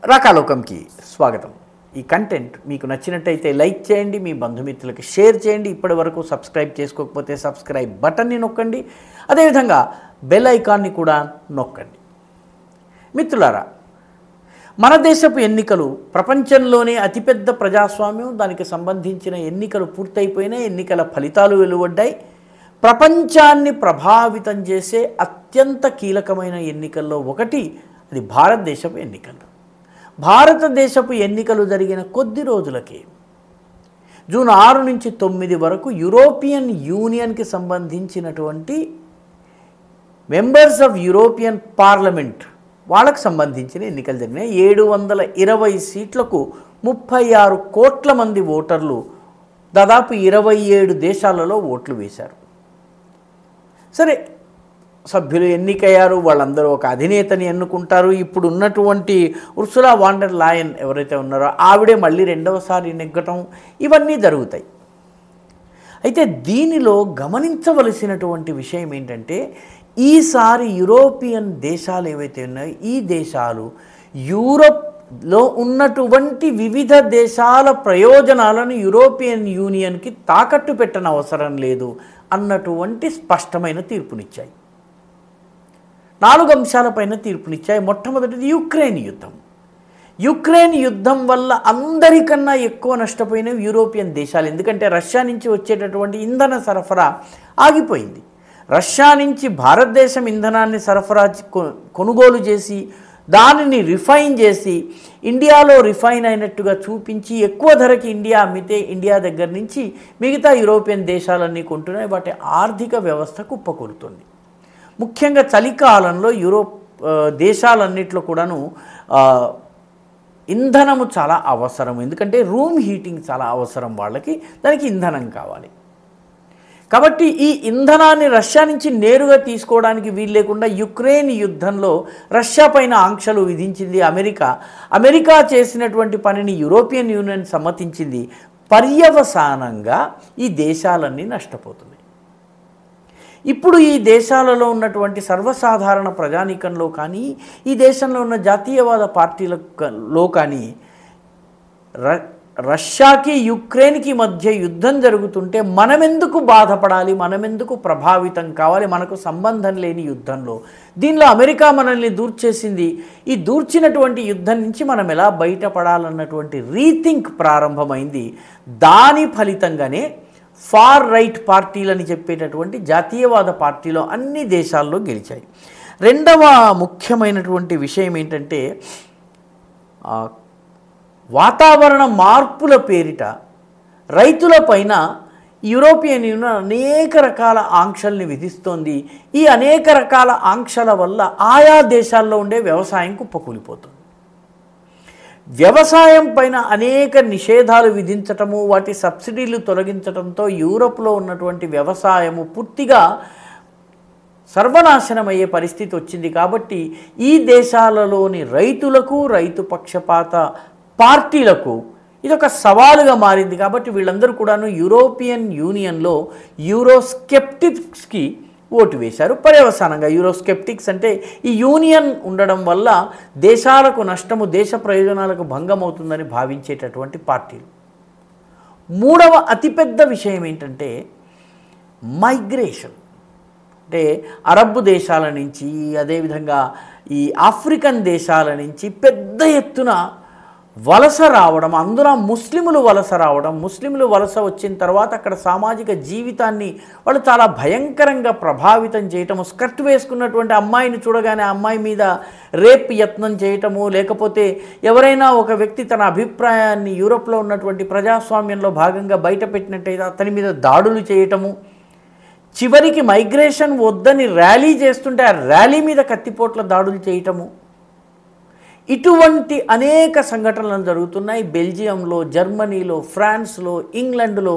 రాకాలోకంకి స్వాగతం. ఈ కంటెంట్ మీకు నచ్చినట్టయితే లైక్ చేయండి, మీ బంధుమిత్రులకి షేర్ చేయండి. ఇప్పటి వరకు సబ్స్క్రైబ్ చేసుకోకపోతే సబ్స్క్రైబ్ బటన్ని నొక్కండి, అదేవిధంగా బెల్ ఐకాన్ని కూడా నొక్కండి. మిత్రులారా, మన దేశపు ఎన్నికలు ప్రపంచంలోనే అతిపెద్ద ప్రజాస్వామ్యం. దానికి సంబంధించిన ఎన్నికలు పూర్తయిపోయినాయి, ఎన్నికల ఫలితాలు వెలువడ్డాయి. ప్రపంచాన్ని ప్రభావితం చేసే అత్యంత కీలకమైన ఎన్నికల్లో ఒకటి అది భారతదేశపు ఎన్నికలు. భారతదేశపు ఎన్నికలు జరిగిన కొద్ది రోజులకే జూన్ 6 నుంచి 9 వరకు యూరోపియన్ యూనియన్కి సంబంధించినటువంటి మెంబర్స్ ఆఫ్ యూరోపియన్ పార్లమెంట్ వాళ్ళకు సంబంధించిన ఎన్నికలు జరిగినాయి. 720 సీట్లకు 36 కోట్ల మంది ఓటర్లు దాదాపు 27 దేశాలలో ఓట్లు వేశారు. సరే, సభ్యులు ఎన్నికయ్యారు, వాళ్ళందరూ ఒక అధినేతని ఎన్నుకుంటారు. ఇప్పుడు ఉన్నటువంటి ఉర్సులా వాన్ డెర్ లాయన్ ఎవరైతే ఉన్నారో ఆవిడే మళ్ళీ రెండవసారి నెగ్గటం, ఇవన్నీ జరుగుతాయి. అయితే దీనిలో గమనించవలసినటువంటి విషయం ఏంటంటే, ఈసారి యూరోపియన్ దేశాలు ఏవైతే ఉన్నాయో ఈ దేశాలు యూరోప్లో ఉన్నటువంటి వివిధ దేశాల ప్రయోజనాలను యూరోపియన్ యూనియన్కి తాకట్టు పెట్టన అవసరం లేదు అన్నటువంటి స్పష్టమైన తీర్పునిచ్చాయి. 4 అంశాలపైన తీర్పునిచ్చాయి. మొట్టమొదటిది యుక్రెయిన్ యుద్ధం. యుక్రెయిన్ యుద్ధం వల్ల అందరికన్నా ఎక్కువ నష్టపోయినవి యూరోపియన్ దేశాలు. ఎందుకంటే రష్యా నుంచి వచ్చేటటువంటి ఇంధన సరఫరా ఆగిపోయింది. రష్యా నుంచి భారతదేశం ఇంధనాన్ని సరఫరా కొనుగోలు చేసి దానిని రిఫైన్ చేసి ఇండియాలో రిఫైన్ అయినట్టుగా చూపించి ఎక్కువ ధరకి ఇండియా అమ్మితే ఇండియా దగ్గర నుంచి మిగతా యూరోపియన్ దేశాలన్నీ కొంటున్నాయి. వాటి ఆర్థిక వ్యవస్థ కుప్పకూలుతుంది. ముఖ్యంగా చలికాలంలో యూరోప్ దేశాలన్నింటిలో కూడాను ఇంధనము చాలా అవసరం. ఎందుకంటే రూమ్ హీటింగ్ చాలా అవసరం వాళ్ళకి, దానికి ఇంధనం కావాలి. కాబట్టి ఈ ఇంధనాన్ని రష్యా నుంచి నేరుగా తీసుకోవడానికి వీలు లేకుండా యుక్రెయిన్ యుద్ధంలో రష్యా పైన ఆంక్షలు విధించింది అమెరికా. అమెరికా చేసినటువంటి పనిని యూరోపియన్ యూనియన్ సమ్మతించింది. పర్యవసానంగా ఈ దేశాలన్నీ నష్టపోతున్నాయి. ఇప్పుడు ఈ దేశాలలో ఉన్నటువంటి సర్వసాధారణ ప్రజానీకంలో కానీ ఈ దేశంలో ఉన్న జాతీయవాద పార్టీలలో కానీ రష్యాకి యుక్రెయిన్కి మధ్య యుద్ధం జరుగుతుంటే మనమెందుకు బాధపడాలి, మనమెందుకు ప్రభావితం కావాలి, మనకు సంబంధం లేని యుద్ధంలో. దీనిలో అమెరికా మనల్ని దూర్చేసింది. ఈ దూర్చినటువంటి యుద్ధం నుంచి మనం ఎలా బయటపడాలన్నటువంటి రీథింక్ ప్రారంభమైంది. దాని ఫలితంగానే ఫార్ రైట్ పార్టీలని చెప్పేటటువంటి జాతీయవాద పార్టీలో అన్ని దేశాల్లో గెలిచాయి. రెండవ ముఖ్యమైనటువంటి విషయం ఏంటంటే, వాతావరణ మార్పుల పేరిట రైతులపైన యూరోపియన్ యూనియన్ అనేక రకాల ఆంక్షల్ని విధిస్తోంది. ఈ అనేక రకాల ఆంక్షల వల్ల ఆయా దేశాల్లో ఉండే వ్యవసాయం కుప్పకూలిపోతుంది. వ్యవసాయం పైన అనేక నిషేధాలు విధించటము, వాటి సబ్సిడీలు తొలగించడంతో యూరోప్లో ఉన్నటువంటి వ్యవసాయము పూర్తిగా సర్వనాశనమయ్యే పరిస్థితి వచ్చింది. కాబట్టి ఈ దేశాలలోని రైతులకు, రైతు పక్షపాత పార్టీలకు ఇదొక సవాలుగా మారింది. కాబట్టి వీళ్ళందరూ కూడాను యూరోపియన్ యూనియన్లో యూరోస్కెప్టిక్స్కి ఓటు వేశారు. పర్యవసానంగా యూరోస్కెప్టిక్స్ అంటే ఈ యూనియన్ ఉండడం వల్ల దేశాలకు నష్టము, దేశ ప్రయోజనాలకు భంగం అవుతుందని భావించేటటువంటి పార్టీలు. మూడవ అతిపెద్ద విషయం ఏంటంటే మైగ్రేషన్. అంటే అరబ్ దేశాల నుంచి, అదేవిధంగా ఈ ఆఫ్రికన్ దేశాల నుంచి పెద్ద ఎత్తున వలస రావడం, అందులో ముస్లిములు వలస రావడం. ముస్లింలు వలస వచ్చిన తర్వాత అక్కడ సామాజిక జీవితాన్ని వాళ్ళు చాలా భయంకరంగా ప్రభావితం చేయటము. స్కర్ట్ వేసుకున్నటువంటి అమ్మాయిని చూడగానే అమ్మాయి మీద రేప్ యత్నం చేయటము, లేకపోతే ఎవరైనా ఒక వ్యక్తి తన అభిప్రాయాన్ని యూరోప్లో ఉన్నటువంటి ప్రజాస్వామ్యంలో భాగంగా బయటపెట్టినట్టయితే అతని మీద దాడులు చేయటము. చివరికి మైగ్రేషన్ వద్దని ర్యాలీ చేస్తుంటే ఆ ర్యాలీ మీద కత్తిపోట్ల దాడులు చేయటము. ఇటువంటి అనేక సంఘటనలు జరుగుతున్నాయి. బెల్జియంలో, జర్మనీలో, ఫ్రాన్స్లో, ఇంగ్లాండ్లో,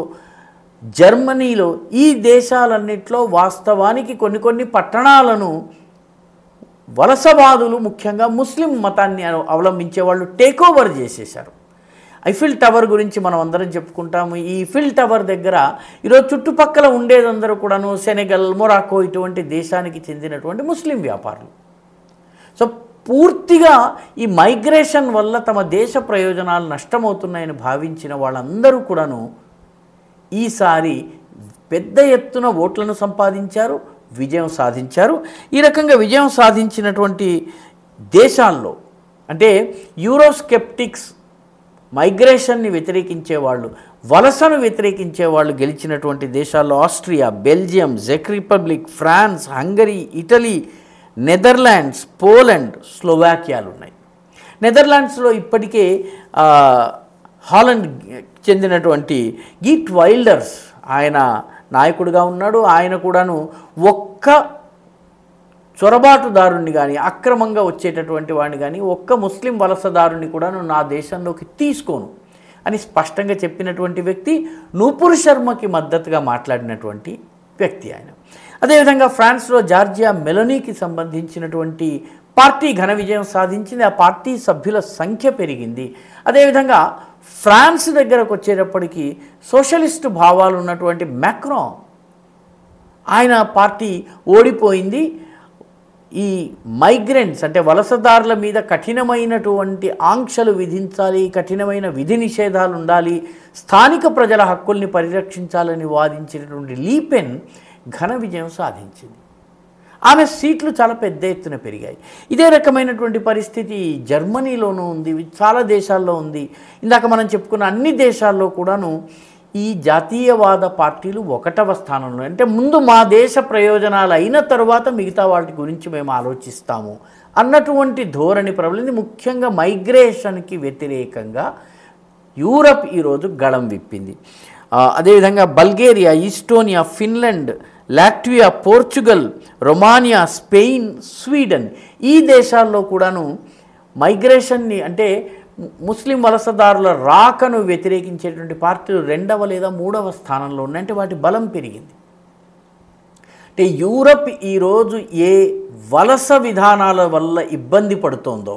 జర్మనీలో, ఈ దేశాలన్నింటిలో వాస్తవానికి కొన్ని పట్టణాలను వలసవాదులు, ముఖ్యంగా ముస్లిం మతాన్ని అవలంబించే వాళ్ళు టేక్ ఓవర్ చేసేశారు. ఐఫిల్ టవర్ గురించి మనం అందరం చెప్పుకుంటాము. ఈ ఐఫిల్ టవర్ దగ్గర ఈరోజు చుట్టుపక్కల ఉండేదందరూ కూడాను సెనెగల్, మొరాకో ఇటువంటి దేశానికి చెందినటువంటి ముస్లిం వ్యాపారులు. సో పూర్తిగా ఈ మైగ్రేషన్ వల్ల తమ దేశ ప్రయోజనాలు నష్టమవుతున్నాయని భావించిన వాళ్ళందరూ కూడాను ఈసారి పెద్ద ఎత్తున ఓట్లను సంపాదించారు, విజయం సాధించారు. ఈ రకంగా విజయం సాధించినటువంటి దేశాల్లో అంటే యూరోస్కెప్టిక్స్, మైగ్రేషన్ని వ్యతిరేకించే వాళ్ళు, వలసను వ్యతిరేకించే వాళ్ళు గెలిచినటువంటి దేశాల్లో ఆస్ట్రియా, బెల్జియం, చెక్ Republic, France, Hungary, Italy, Netherlands, Poland, స్లోవాకియాలు ఉన్నాయి. నెదర్లాండ్స్లో ఇప్పటికే హాలండ్ చెందినటువంటి గీట్ వైల్డర్స్ ఆయన నాయకుడిగా ఉన్నాడు. ఆయన కూడాను ఒక్క చొరబాటుదారుణ్ణి కానీ, అక్రమంగా వచ్చేటటువంటి వాడిని కానీ, ఒక్క ముస్లిం వలసదారుని కూడాను నా దేశంలోకి తీసుకోను అని స్పష్టంగా చెప్పినటువంటి వ్యక్తి, నూపుర్ శర్మకి మద్దతుగా మాట్లాడినటువంటి వ్యక్తి ఆయన. అదేవిధంగా ఫ్రాన్స్లో జార్జియా మెలోనీకి సంబంధించినటువంటి పార్టీ ఘన విజయం సాధించింది. ఆ పార్టీ సభ్యుల సంఖ్య పెరిగింది. అదేవిధంగా ఫ్రాన్స్ దగ్గరకు వచ్చేటప్పటికి సోషలిస్టు భావాలు ఉన్నటువంటి మ్యాక్రో ఆయన పార్టీ ఓడిపోయింది. ఈ మైగ్రెంట్స్ అంటే వలసదారుల మీద కఠినమైనటువంటి ఆంక్షలు విధించాలి, కఠినమైన విధి నిషేధాలు ఉండాలి, స్థానిక ప్రజల హక్కుల్ని పరిరక్షించాలని వాదించినటువంటి లీపెన్ ఘన విజయం సాధించింది. ఆమె సీట్లు చాలా పెద్ద ఎత్తున పెరిగాయి. ఇదే రకమైనటువంటి పరిస్థితి జర్మనీలోనూ ఉంది, చాలా దేశాల్లో ఉంది. ఇందాక మనం చెప్పుకున్న అన్ని దేశాల్లో కూడాను ఈ జాతీయవాద పార్టీలు 1వ స్థానంలో, అంటే ముందు మా దేశ ప్రయోజనాలు అయిన తర్వాత మిగతా వాటి గురించి మేము ఆలోచిస్తాము అన్నటువంటి ధోరణి ప్రబలింది. ముఖ్యంగా మైగ్రేషన్కి వ్యతిరేకంగా యూరప్ ఈరోజు గళం విప్పింది. అదేవిధంగా Bulgaria, Estonia, Finland, Latvia, Portugal, Romania, Spain, Sweden ఈ దేశాల్లో కూడాను మైగ్రేషన్ని అంటే ముస్లిం వలసదారుల రాకను వ్యతిరేకించేటువంటి పార్టీలు 2వ లేదా 3వ స్థానంలో ఉన్నాయి. అంటే వాటి బలం పెరిగింది. అంటే యూరప్ ఈరోజు ఏ వలస విధానాల వల్ల ఇబ్బంది పడుతోందో,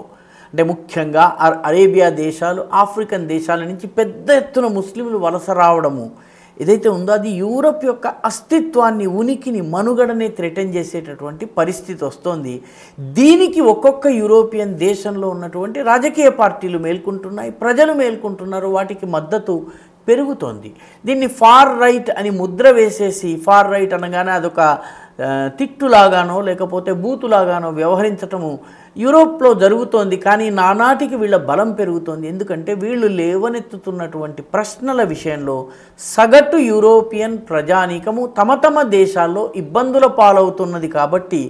అంటే ముఖ్యంగా అరేబియా దేశాలు, ఆఫ్రికన్ దేశాల నుంచి పెద్ద ఎత్తున ముస్లింలు వలస రావడము ఏదైతే ఉందో అది యూరప్ యొక్క అస్తిత్వాన్ని, ఉనికిని, మనుగడనే థ్రెటన్ చేసేటటువంటి పరిస్థితి వస్తోంది. దీనికి ఒక్కొక్క యూరోపియన్ దేశంలో ఉన్నటువంటి రాజకీయ పార్టీలు మేల్కొంటున్నాయి, ప్రజలు మేల్కొంటున్నారు, వాటికి మద్దతు పెరుగుతోంది. దీన్ని ఫార్ రైట్ అని ముద్ర వేసేసి, ఫార్ రైట్ అనగానే అదొక తిట్టులాగానో లేకపోతే బూతులాగానో వ్యవహరించటము యూరోప్లో జరుగుతోంది. కానీ నానాటికి వీళ్ళ బలం పెరుగుతోంది. ఎందుకంటే వీళ్ళు లేవనెత్తుతున్నటువంటి ప్రశ్నల విషయంలో సగటు యూరోపియన్ ప్రజానీకము తమ దేశాల్లో ఇబ్బందుల పాలవుతున్నది కాబట్టి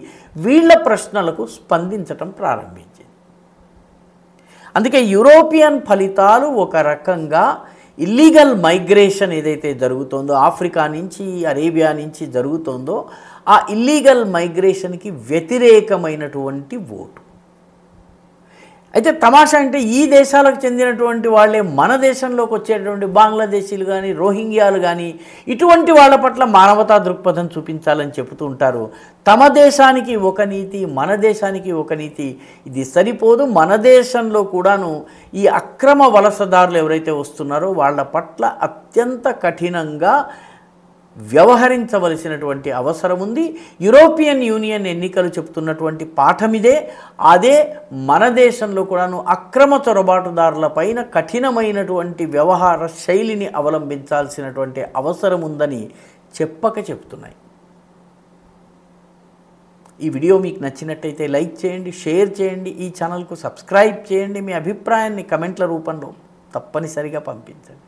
వీళ్ళ ప్రశ్నలకు స్పందించటం ప్రారంభించింది. అందుకే యూరోపియన్ ఫలితాలు ఒక రకంగా ఇల్లీగల్ మైగ్రేషన్ ఏదైతే జరుగుతోందో, ఆఫ్రికా నుంచి, అరేబియా నుంచి జరుగుతోందో, ఆ ఇల్లీగల్ మైగ్రేషన్కి వ్యతిరేకమైనటువంటి ఓటు. అయితే తమాషా అంటే ఈ దేశాలకు చెందినటువంటి వాళ్ళే మన దేశంలోకి వచ్చేటువంటి బంగ్లాదేశీలు కానీ, రోహింగ్యాలు కానీ ఇటువంటి వాళ్ళ పట్ల మానవతా దృక్పథం చూపించాలని చెబుతూ ఉంటారు. తమ దేశానికి ఒక నీతి, మన దేశానికి ఒక నీతి, ఇది సరిపోదు. మన దేశంలో కూడాను ఈ అక్రమ వలసదారులు ఎవరైతే వస్తున్నారో వాళ్ళ పట్ల అత్యంత కఠినంగా వ్యవహరించవలసినటువంటి అవసరం ఉంది. యూరోపియన్ యూనియన్ ఎన్నికలు చెప్తున్నటువంటి పాఠమిదే. అదే మన దేశంలో కూడాను అక్రమ చొరబాటుదారుల పైన కఠినమైనటువంటి వ్యవహార శైలిని అవలంబించాల్సినటువంటి అవసరం ఉందని చెప్తున్నాయి. ఈ వీడియో మీకు నచ్చినట్టయితే లైక్ చేయండి, షేర్ చేయండి, ఈ ఛానల్కు సబ్స్క్రైబ్ చేయండి. మీ అభిప్రాయాన్ని కమెంట్ల రూపంలో తప్పనిసరిగా పంపించండి.